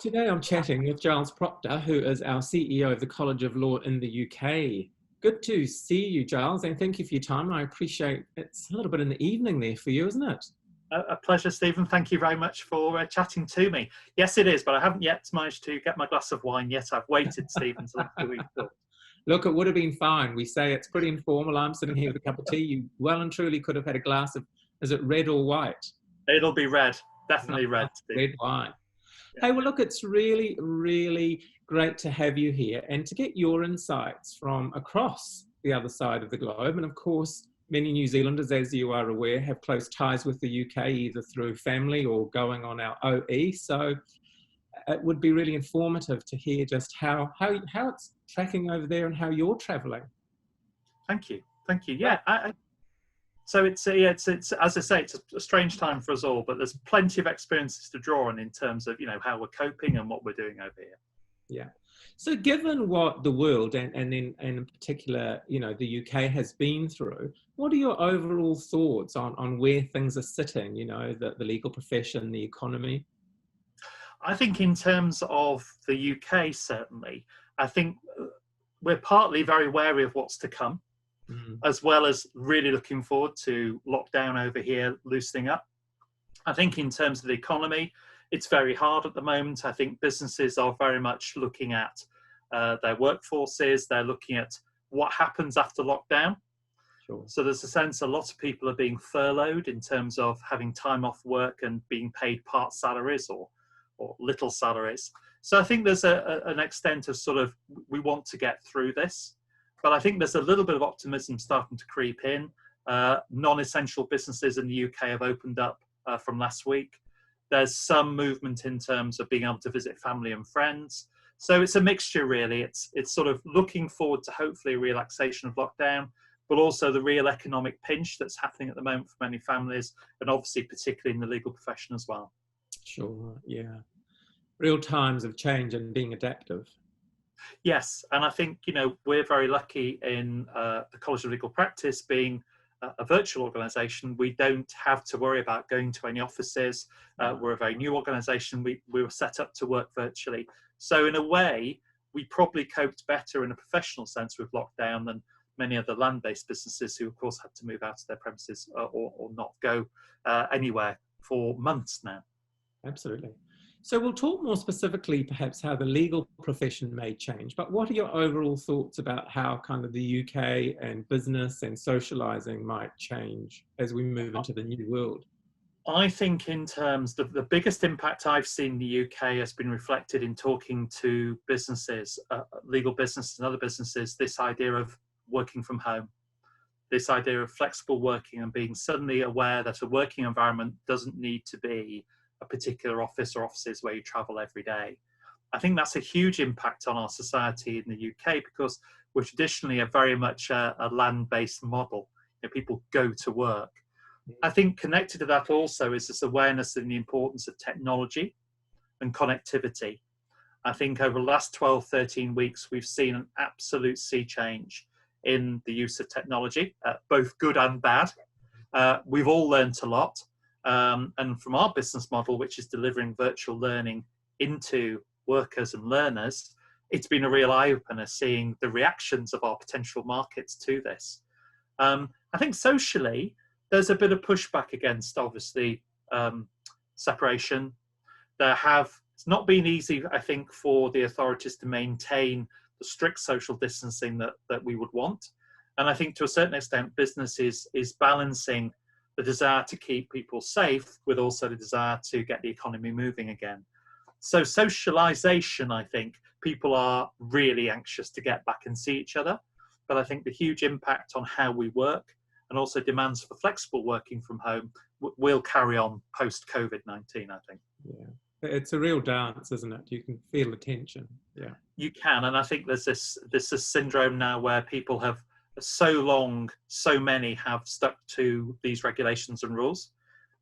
Today I'm chatting with Giles Proctor, who is our CEO of the College of Law in the UK. Good to see you, Giles, and thank you for your time. I appreciate it's a little bit in the evening there for you, isn't it? A pleasure, Stephen. Thank you very much for chatting to me. Yes, it is, but I haven't yet managed to get my glass of wine yet. I've waited, Stephen, till after we talk. Look, it would have been fine. We say it's pretty informal. I'm sitting here with a cup of tea. You well and truly could have had a glass of, is it red or white? It'll be red, definitely red, Stephen. Red wine. Hey, well, look, it's really, really great to have you here and to get your insights from across the other side of the globe. And of course, many New Zealanders, as you are aware, have close ties with the UK, either through family or going on our OE. So it would be really informative to hear just how it's tracking over there and how you're travelling. Thank you. Thank you. Yeah, so it's as I say, it's a strange time for us all, but there's plenty of experiences to draw on in terms of, how we're coping and what we're doing over here. Yeah. So given what the world and in particular, the UK has been through, what are your overall thoughts on where things are sitting, the legal profession, the economy? I think in terms of the UK, certainly, I think we're partly very wary of what's to come. As well as really looking forward to lockdown over here loosening up. I think in terms of the economy, it's very hard at the moment. I think businesses are very much looking at their workforces. They're looking at what happens after lockdown. Sure. So there's a sense a lot of people are being furloughed in terms of having time off work and being paid part salaries or little salaries. So I think there's an extent of sort of, we want to get through this. But I think there's a little bit of optimism starting to creep in. Non-essential businesses in the UK have opened up from last week. There's some movement in terms of being able to visit family and friends. So it's a mixture, really. It's sort of looking forward to hopefully a relaxation of lockdown, but also the real economic pinch that's happening at the moment for many families, and obviously particularly in the legal profession as well. Sure, yeah. Real times of change and being adaptive. Yes, and I think, we're very lucky in the College of Legal Practice being a virtual organisation. We don't have to worry about going to any offices. We're a very new organisation. We were set up to work virtually. So in a way, we probably coped better in a professional sense with lockdown than many other land-based businesses who, of course, had to move out of their premises or not go anywhere for months now. Absolutely. So we'll talk more specifically, perhaps, how the legal profession may change, but what are your overall thoughts about how kind of the UK and business and socialising might change as we move into the new world? I think in terms of the biggest impact I've seen in the UK has been reflected in talking to businesses, legal businesses and other businesses, this idea of working from home, this idea of flexible working and being suddenly aware that a working environment doesn't need to be a particular office or offices where you travel every day. I think that's a huge impact on our society in the UK because we're traditionally very much a land-based model. People go to work. I think connected to that also is this awareness in the importance of technology and connectivity. I think over the last 12, 13 weeks, we've seen an absolute sea change in the use of technology, both good and bad. We've all learnt a lot. And from our business model, which is delivering virtual learning into workers and learners, it's been a real eye-opener seeing the reactions of our potential markets to this. I think socially, there's a bit of pushback against, obviously, separation. It's not been easy, I think, for the authorities to maintain the strict social distancing that we would want. And I think to a certain extent, business is balancing the desire to keep people safe with also the desire to get the economy moving again. So socialization, I think, people are really anxious to get back and see each other. But I think the huge impact on how we work and also demands for flexible working from home will carry on post-COVID-19, I think. Yeah, it's a real dance, isn't it? You can feel the tension. Yeah, you can. And I think there's this syndrome now where people have so many have stuck to these regulations and rules.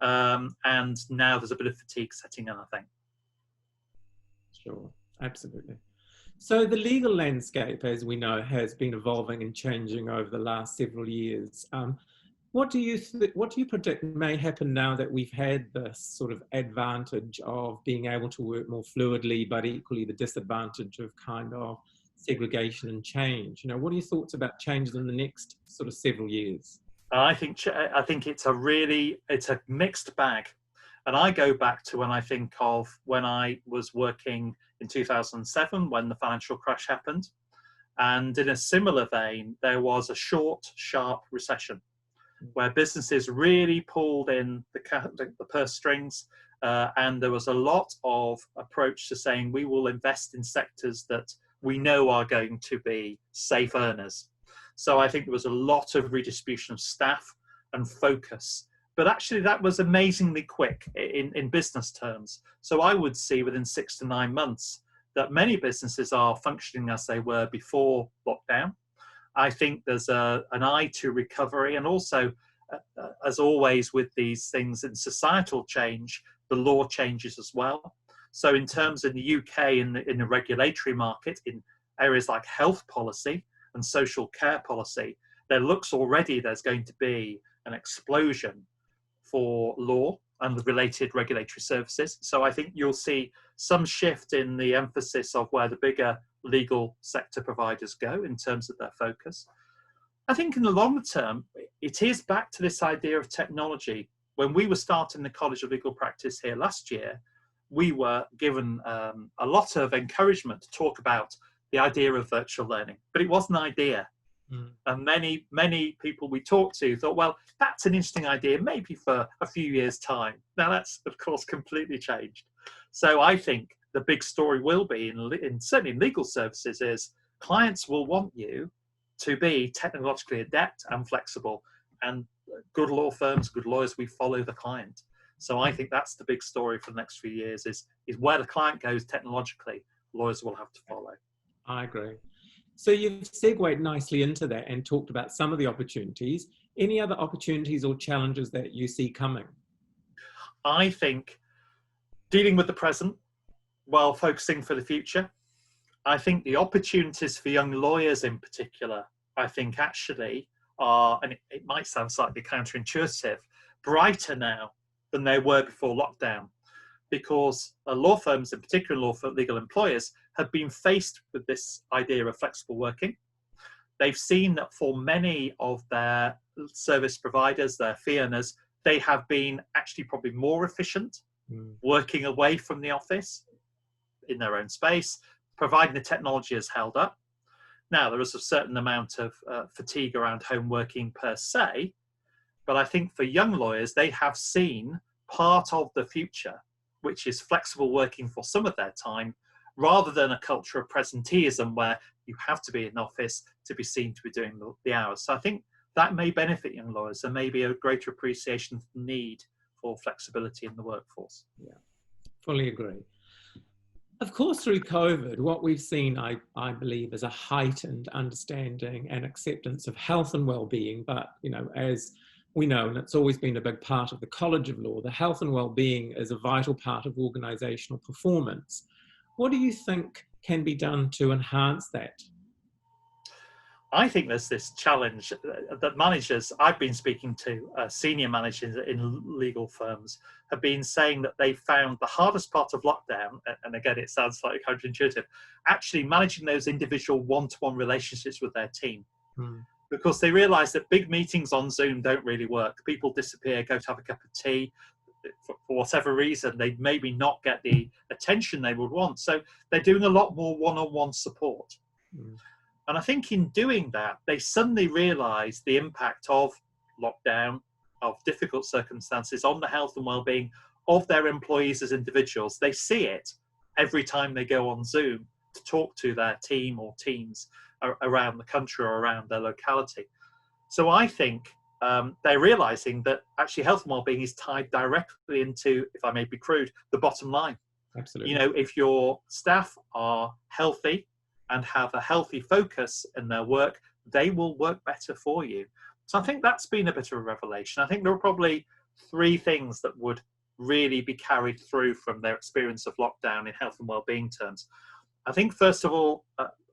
And now there's a bit of fatigue setting in, I think. Sure, absolutely. So the legal landscape, as we know, has been evolving and changing over the last several years. what do you predict may happen now that we've had this sort of advantage of being able to work more fluidly, but equally the disadvantage of kind of segregation and change? What are your thoughts about changes in the next sort of several years? I think it's a mixed bag. And I go back to when I think of when I was working in 2007 when the financial crash happened. And in a similar vein, there was a short, sharp recession where businesses really pulled in the purse strings, and there was a lot of approach to saying we will invest in sectors that we know are going to be safe earners. So I think there was a lot of redistribution of staff and focus. But actually that was amazingly quick in business terms. So I would see within 6 to 9 months that many businesses are functioning as they were before lockdown. I think there's an eye to recovery, and also, as always with these things in societal change, the law changes as well. So in terms of the UK in the regulatory market, in areas like health policy and social care policy, there looks already there's going to be an explosion for law and the related regulatory services. So I think you'll see some shift in the emphasis of where the bigger legal sector providers go in terms of their focus. I think in the longer term, it is back to this idea of technology. When we were starting the College of Legal Practice here last year, we were given a lot of encouragement to talk about the idea of virtual learning, but it was an idea. And many people we talked to thought, well, that's an interesting idea, maybe for a few years' time. Now that's, of course, completely changed. So I think the big story will be, certainly in legal services, is clients will want you to be technologically adept and flexible. And good law firms, good lawyers, we follow the client. So I think that's the big story for the next few years is where the client goes technologically, lawyers will have to follow. I agree. So you've segued nicely into that and talked about some of the opportunities. Any other opportunities or challenges that you see coming? I think dealing with the present while focusing for the future. I think the opportunities for young lawyers in particular, I think actually are, and it might sound slightly counterintuitive, brighter now than they were before lockdown. Because law firms, in particular legal employers, have been faced with this idea of flexible working. They've seen that for many of their service providers, their fee earners, they have been actually probably more efficient working away from the office in their own space, providing the technology has held up. Now, there is a certain amount of fatigue around home working per se, but I think for young lawyers, they have seen part of the future, which is flexible working for some of their time, rather than a culture of presenteeism where you have to be in the office to be seen to be doing the hours. So I think that may benefit young lawyers. There may be a greater appreciation of the need for flexibility in the workforce. Yeah, fully agree. Of course, through COVID, what we've seen, I believe, is a heightened understanding and acceptance of health and well-being. But, as we know, and it's always been a big part of the College of Law, the health and well-being is a vital part of organisational performance. What do you think can be done to enhance that? I think there's this challenge that managers, I've been speaking to senior managers in legal firms, have been saying that they found the hardest part of lockdown, and again, it sounds slightly counterintuitive, actually managing those individual one-to-one relationships with their team. Because they realise that big meetings on Zoom don't really work. People disappear, go to have a cup of tea. For whatever reason, they maybe not get the attention they would want. So they're doing a lot more one-on-one support. And I think in doing that, they suddenly realise the impact of lockdown, of difficult circumstances on the health and well-being of their employees as individuals. They see it every time they go on Zoom to talk to their team or teams around the country or around their locality. So I think they're realising that actually health and well-being is tied directly into, if I may be crude, the bottom line. Absolutely. If your staff are healthy and have a healthy focus in their work, they will work better for you. So I think that's been a bit of a revelation. I think there are probably 3 things that would really be carried through from their experience of lockdown in health and well-being terms. I think, first of all,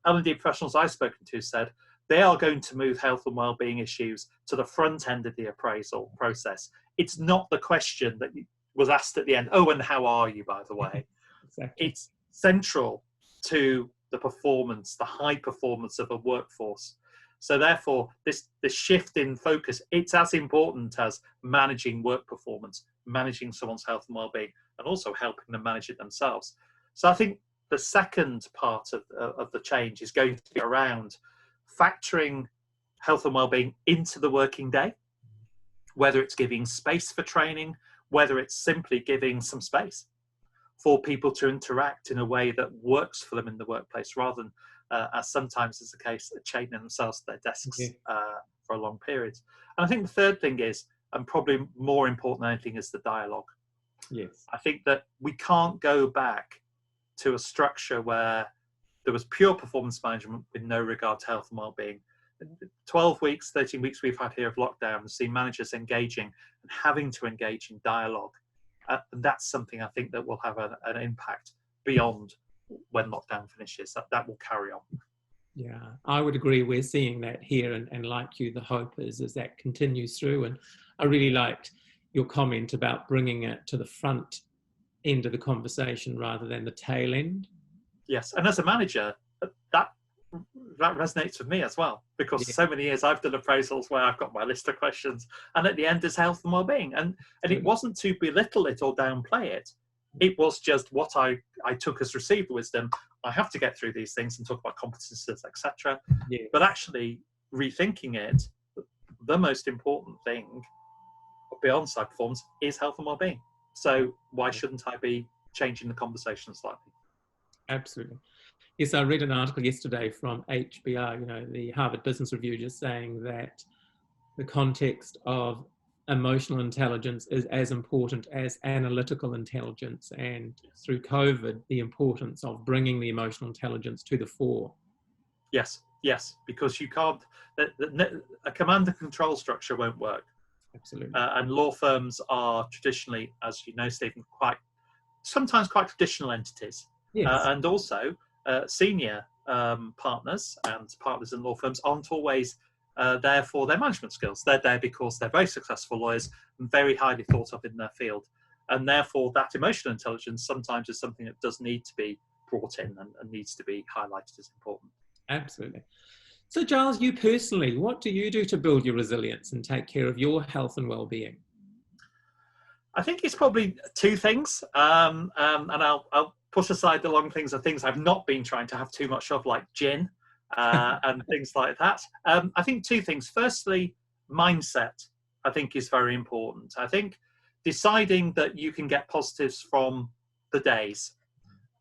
L&D professionals I've spoken to said they are going to move health and well-being issues to the front end of the appraisal process. It's not the question that was asked at the end, oh, and how are you, by the way? Exactly. It's central to the performance, the high performance of a workforce. So therefore, this shift in focus, it's as important as managing work performance, managing someone's health and well-being, and also helping them manage it themselves. So I think the second part of the change is going to be around factoring health and well-being into the working day, whether it's giving space for training, whether it's simply giving some space for people to interact in a way that works for them in the workplace, rather than, as sometimes is the case, chaining themselves to their desks for a long period. And I think the third thing is, and probably more important than anything, is the dialogue. Yes. I think that we can't go back to a structure where there was pure performance management with no regard to health and well-being. 12 weeks, 13 weeks we've had here of lockdown and seen managers engaging and having to engage in dialogue. And that's something I think that will have an impact beyond when lockdown finishes. That will carry on. Yeah, I would agree. We're seeing that here, and like you, the hope is that continues through. And I really liked your comment about bringing it to the front end of the conversation rather than the tail end. Yes, and as a manager, that resonates with me as well, because so many years I've done appraisals where I've got my list of questions, and at the end is health and well-being, and it wasn't to belittle it or downplay it. It was just what I took as received wisdom. I have to get through these things and talk about competences, etc. But actually rethinking it, the most important thing beyond side performance is health and well-being. So why shouldn't I be changing the conversation slightly? Absolutely. Yes, I read an article yesterday from HBR, the Harvard Business Review, just saying that the context of emotional intelligence is as important as analytical intelligence. And through COVID, the importance of bringing the emotional intelligence to the fore. Yes, because you can't, a command and control structure won't work. Absolutely. And law firms are traditionally, as you know, Stephen, sometimes quite traditional entities. Yes. And also senior partners and partners in law firms aren't always there for their management skills. They're there because they're very successful lawyers and very highly thought of in their field. And therefore that emotional intelligence sometimes is something that does need to be brought in and needs to be highlighted as important. Absolutely. So Giles, you personally, what do you do to build your resilience and take care of your health and well-being? I think it's probably two things, and I'll put aside the long things of things I've not been trying to have too much of, like gin and things like that. I think two things. Firstly, mindset, I think, is very important. I think deciding that you can get positives from the days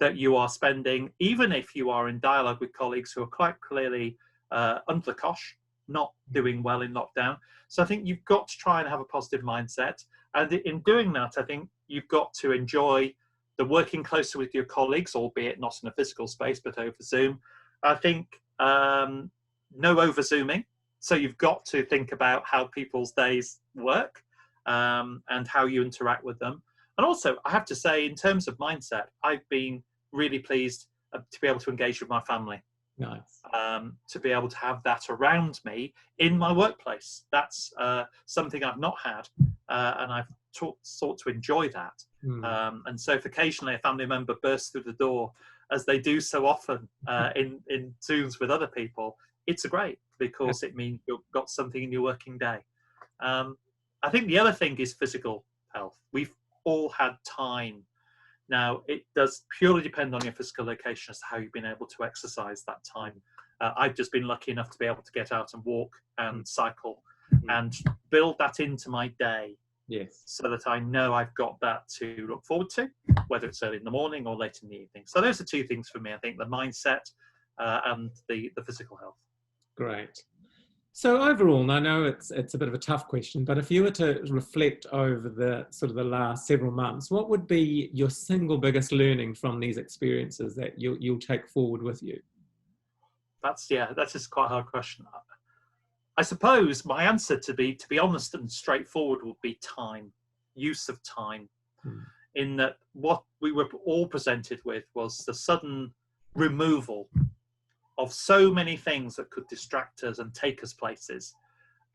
that you are spending, even if you are in dialogue with colleagues who are quite clearly under the cosh, not doing well in lockdown. So I think you've got to try and have a positive mindset. And in doing that, I think you've got to enjoy the working closer with your colleagues, albeit not in a physical space, but over Zoom. I think no over Zooming. So you've got to think about how people's days work and how you interact with them. And also, I have to say, in terms of mindset, I've been really pleased to be able to engage with my family. Nice. To be able to have that around me in my workplace. That's something I've not had, and I've sought to enjoy that. And so if occasionally a family member bursts through the door, as they do so often in Zooms with other people, it's great, because it means you've got something in your working day. I think the other thing is physical health. We've all had time. Now, it does purely depend on your physical location as to how you've been able to exercise that time. I've just been lucky enough to be able to get out and walk and cycle and build that into my day. Yes. So that I know I've got that to look forward to, whether it's early in the morning or late in the evening. So those are two things for me. I think the mindset and the physical health. Great. So overall, and I know it's a bit of a tough question, but if you were to reflect over the sort of the last several months, what would be your single biggest learning from these experiences that you'll take forward with you? That's just quite a hard question. I suppose my answer, to be honest and straightforward, would be time, use of time. In that what we were all presented with was the sudden removal of so many things that could distract us and take us places,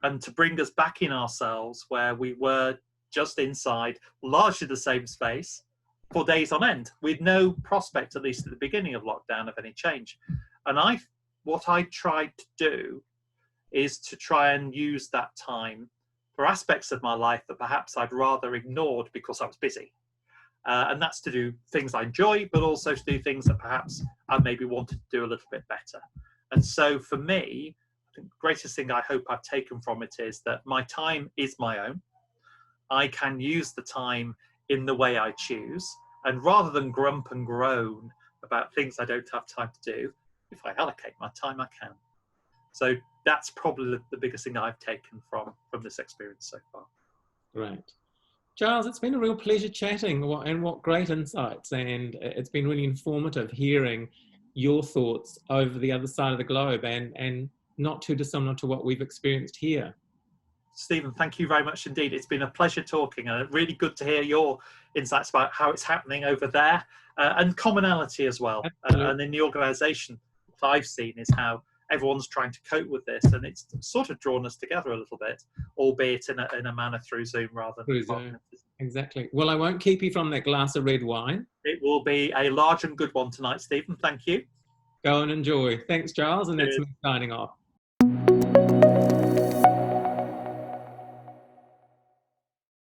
and to bring us back in ourselves where we were just inside largely the same space for days on end with no prospect, at least at the beginning of lockdown, of any change. And what I tried to do is to try and use that time for aspects of my life that perhaps I'd rather ignored because I was busy. And that's to do things I enjoy, but also to do things that perhaps I maybe wanted to do a little bit better. And so for me, I think the greatest thing I hope I've taken from it is that my time is my own. I can use the time in the way I choose. And rather than grump and groan about things I don't have time to do, if I allocate my time, I can. So that's probably the biggest thing I've taken from this experience so far. Great. Giles, it's been a real pleasure chatting, and what great insights, and it's been really informative hearing your thoughts over the other side of the globe, and not too dissimilar to what we've experienced here. Stephen, thank you very much indeed. It's been a pleasure talking, and really good to hear your insights about how it's happening over there, and commonality as well. And in the organisation, what I've seen is how everyone's trying to cope with this, and it's sort of drawn us together a little bit, albeit in a manner through Zoom rather than Zoom. Exactly. Well, I won't keep you from that glass of red wine. It will be a large and good one tonight, Stephen. Thank you. Go and enjoy. Thanks, Giles, and that's me signing off.